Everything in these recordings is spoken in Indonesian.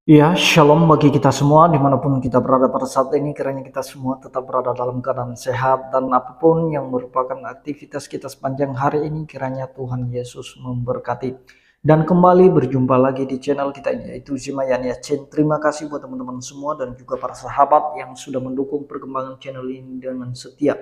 Ya, shalom bagi kita semua dimanapun kita berada pada saat ini. Kiranya kita semua tetap berada dalam keadaan sehat dan apapun yang merupakan aktivitas kita sepanjang hari ini, kiranya Tuhan Yesus memberkati. Dan kembali berjumpa lagi di channel kita ini, yaitu Zimayania Chen. Terima kasih buat teman-teman semua dan juga para sahabat yang sudah mendukung perkembangan channel ini dengan setia.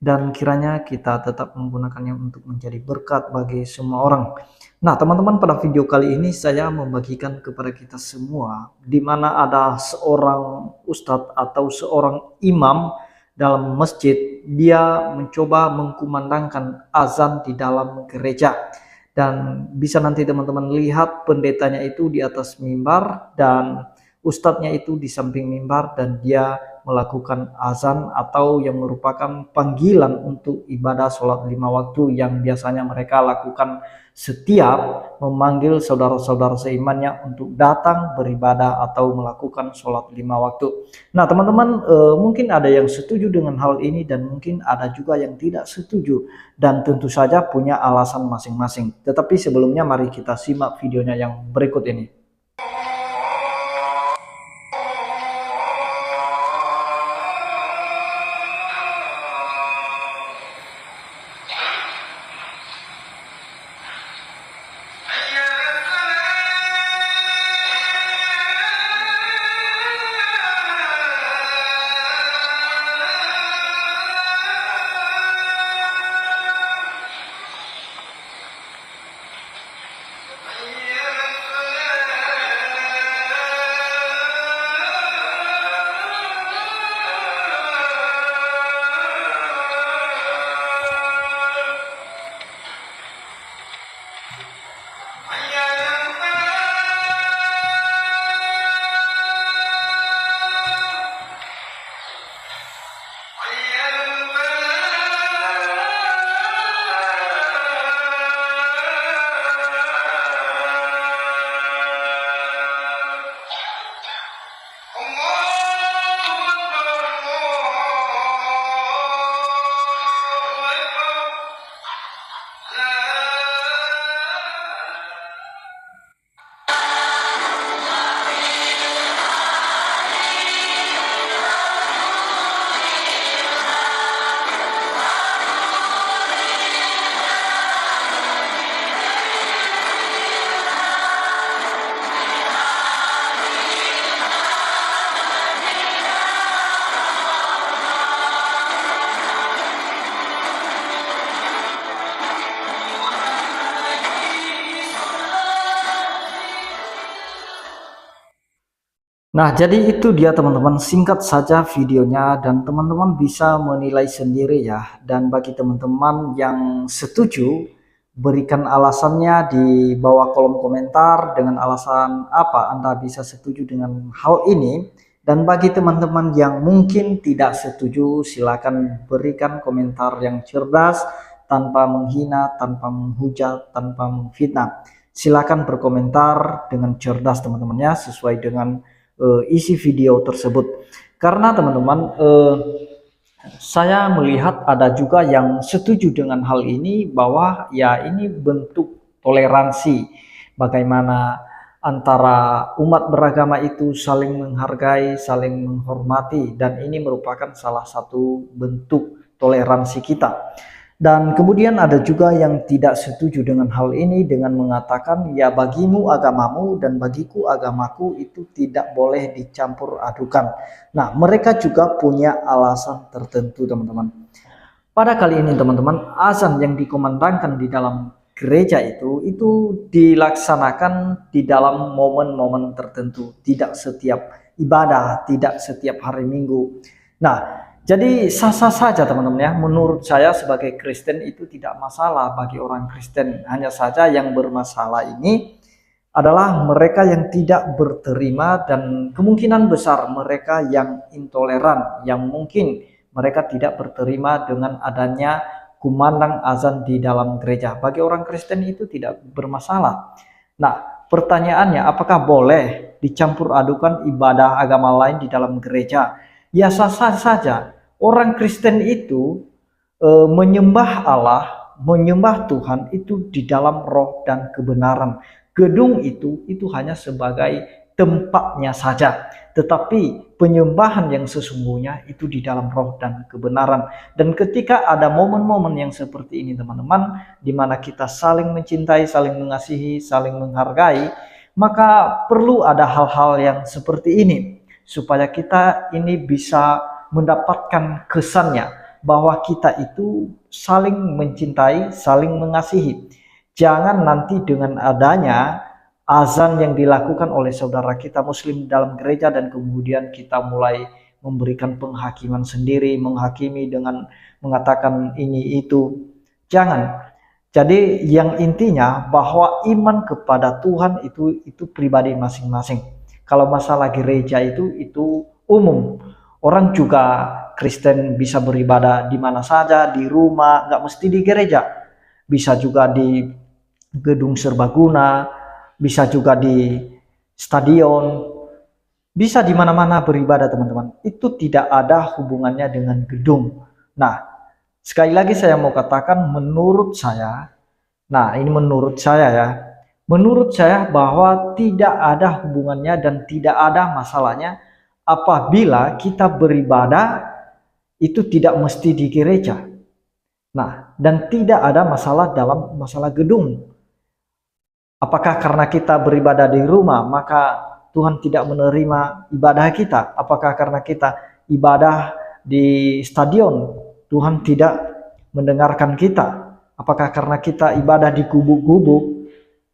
Dan kiranya kita tetap menggunakannya untuk menjadi berkat bagi semua orang. Nah, teman-teman, pada video kali ini saya membagikan kepada kita semua di mana ada seorang ustadz atau seorang imam dalam masjid. Dia mencoba mengkumandangkan azan di dalam gereja. Dan bisa nanti teman-teman lihat pendetanya itu di atas mimbar dan ustadznya itu di samping mimbar, dan dia melakukan azan atau yang merupakan panggilan untuk ibadah sholat 5 waktu yang biasanya mereka lakukan setiap memanggil saudara-saudara seimannya untuk datang beribadah atau melakukan sholat 5 waktu. Nah, teman-teman, mungkin ada yang setuju dengan hal ini dan mungkin ada juga yang tidak setuju, dan tentu saja punya alasan masing-masing. Tetapi sebelumnya mari kita simak videonya yang berikut ini. Nah, jadi itu dia teman-teman, singkat saja videonya dan teman-teman bisa menilai sendiri ya. Dan bagi teman-teman yang setuju, berikan alasannya di bawah kolom komentar dengan alasan apa Anda bisa setuju dengan hal ini. Dan bagi teman-teman yang mungkin tidak setuju, silakan berikan komentar yang cerdas, tanpa menghina, tanpa menghujat, tanpa menfitnah. Silakan berkomentar dengan cerdas teman-teman ya, sesuai dengan isi video tersebut. Karena teman-teman, saya melihat ada juga yang setuju dengan hal ini, bahwa ya ini bentuk toleransi, bagaimana antara umat beragama itu saling menghargai, saling menghormati, dan ini merupakan salah satu bentuk toleransi kita. Dan kemudian ada juga yang tidak setuju dengan hal ini dengan mengatakan, ya bagimu agamamu dan bagiku agamaku itu tidak boleh dicampur adukan. Nah, mereka juga punya alasan tertentu teman-teman. Pada kali ini teman-teman, azan yang dikumandangkan di dalam gereja itu dilaksanakan di dalam momen-momen tertentu, tidak setiap ibadah, tidak setiap hari Minggu. Nah, jadi sah-sah saja teman-teman ya. Menurut saya sebagai Kristen itu tidak masalah bagi orang Kristen. Hanya saja yang bermasalah ini adalah mereka yang tidak berterima dan kemungkinan besar mereka yang intoleran, yang mungkin mereka tidak berterima dengan adanya kumandang azan di dalam gereja. Bagi orang Kristen itu tidak bermasalah. Nah, pertanyaannya, apakah boleh dicampur adukan ibadah agama lain di dalam gereja? Ya sah-sah saja. Orang Kristen itu menyembah Allah, menyembah Tuhan itu di dalam roh dan kebenaran. Gedung itu hanya sebagai tempatnya saja, tetapi penyembahan yang sesungguhnya itu di dalam roh dan kebenaran. Dan ketika ada momen-momen yang seperti ini teman-teman, di mana kita saling mencintai, saling mengasihi, saling menghargai, maka perlu ada hal-hal yang seperti ini supaya kita ini bisa mendapatkan kesannya bahwa kita itu saling mencintai, saling mengasihi. Jangan nanti dengan adanya azan yang dilakukan oleh saudara kita muslim dalam gereja dan kemudian kita mulai memberikan penghakiman sendiri, menghakimi dengan mengatakan ini itu. Jangan. Jadi yang intinya bahwa iman kepada Tuhan itu pribadi masing-masing. Kalau masalah gereja itu umum. Orang juga Kristen bisa beribadah di mana saja, di rumah, nggak mesti di gereja. Bisa juga di gedung serbaguna, bisa juga di stadion, bisa di mana-mana beribadah teman-teman. Itu tidak ada hubungannya dengan gedung. Nah, sekali lagi saya mau katakan menurut saya, nah ini menurut saya ya, menurut saya bahwa tidak ada hubungannya dan tidak ada masalahnya apabila kita beribadah itu tidak mesti di gereja. Nah, dan tidak ada masalah dalam masalah gedung. Apakah karena kita beribadah di rumah, maka Tuhan tidak menerima ibadah kita? Apakah karena kita ibadah di stadion, Tuhan tidak mendengarkan kita? Apakah karena kita ibadah di gubuk-gubuk,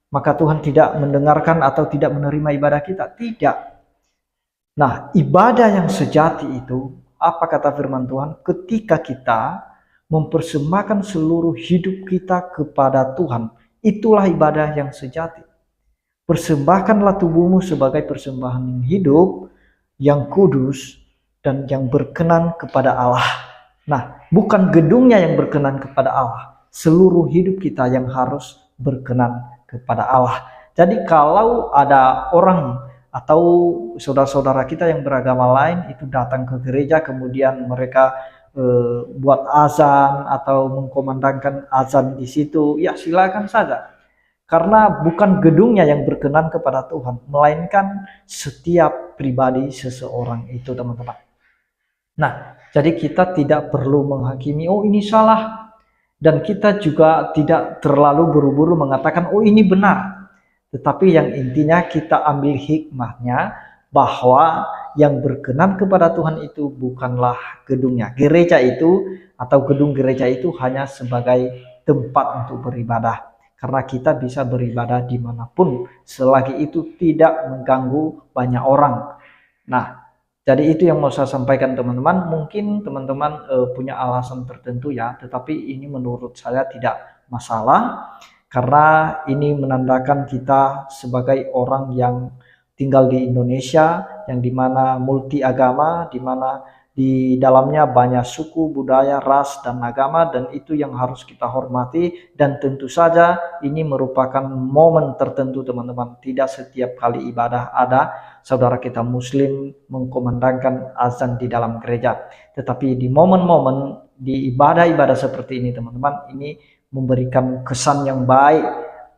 maka Tuhan tidak mendengarkan atau tidak menerima ibadah kita? Tidak. Nah, ibadah yang sejati itu, apa kata firman Tuhan? Ketika kita mempersembahkan seluruh hidup kita kepada Tuhan, itulah ibadah yang sejati. Persembahkanlah tubuhmu sebagai persembahan yang hidup, yang kudus, dan yang berkenan kepada Allah. Nah, bukan gedungnya yang berkenan kepada Allah. Seluruh hidup kita yang harus berkenan kepada Allah. Jadi kalau ada orang atau saudara-saudara kita yang beragama lain itu datang ke gereja, kemudian mereka buat azan atau mengkomandangkan azan di situ, ya silakan saja. Karena bukan gedungnya yang berkenan kepada Tuhan, melainkan setiap pribadi seseorang itu, teman-teman. Nah, jadi kita tidak perlu menghakimi, oh ini salah. Dan kita juga tidak terlalu buru-buru mengatakan, oh ini benar. Tetapi yang intinya kita ambil hikmahnya bahwa yang berkenan kepada Tuhan itu bukanlah gedungnya. Gereja itu atau gedung gereja itu hanya sebagai tempat untuk beribadah. Karena kita bisa beribadah dimanapun selagi itu tidak mengganggu banyak orang. Nah, jadi itu yang mau saya sampaikan teman-teman. Mungkin teman-teman punya alasan tertentu ya, tetapi ini menurut saya tidak masalah. Karena ini menandakan kita sebagai orang yang tinggal di Indonesia, yang dimana multi agama, dimana di dalamnya banyak suku, budaya, ras, dan agama, dan itu yang harus kita hormati. Dan tentu saja ini merupakan momen tertentu teman-teman. Tidak setiap kali ibadah ada saudara kita muslim mengkumandangkan azan di dalam gereja. Tetapi di momen-momen, di ibadah-ibadah seperti ini teman-teman, ini memberikan kesan yang baik,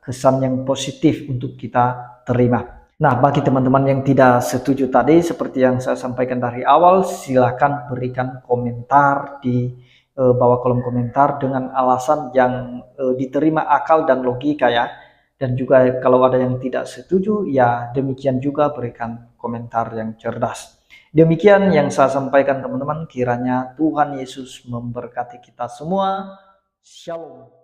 kesan yang positif untuk kita terima. Nah, bagi teman-teman yang tidak setuju tadi, seperti yang saya sampaikan dari awal, silakan berikan komentar di bawah kolom komentar dengan alasan yang diterima akal dan logika ya. Dan juga kalau ada yang tidak setuju, ya demikian juga berikan komentar yang cerdas. Demikian yang saya sampaikan teman-teman, kiranya Tuhan Yesus memberkati kita semua. Shalom.